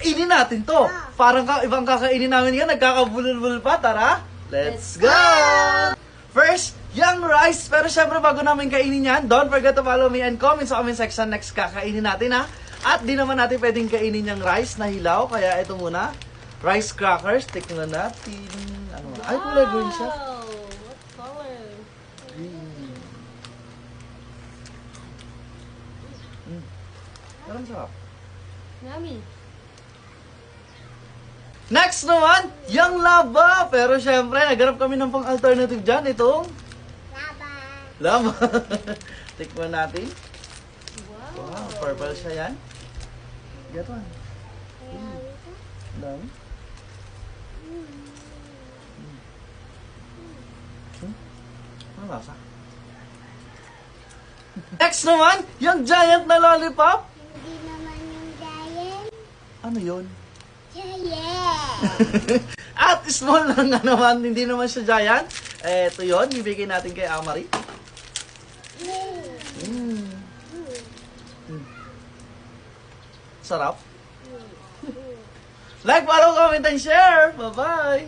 Kainin natin to. Parang ibang kakainin namin yan. Nagkakabulol-bulol pa. Tara, let's go! First, yung rice. Pero syempre bago namin kainin yan, don't forget to follow me and comment sa comment section. Next kakainin natin ha. At di naman natin pwedeng kainin yung rice na hilaw. Kaya ito muna. Rice crackers. Tikman natin. Ano? Ay, kulay green siya. What color? Green. Parang sarap. Yummy. Next naman, yung lava. Pero syempre, naghanap kami ng pang-alternative dyan. Itong lava. Tikman natin. Wow, purple siya yan. Get one. Dami. Ano lasa? Next naman, yung giant na lollipop. Hindi naman yung giant. Ano yun? Giant. At small lang nga naman, hindi naman siya giant. Ito yun, bibigay natin kay Amari. Sarap. Like, follow, comment, and share. Bye-bye.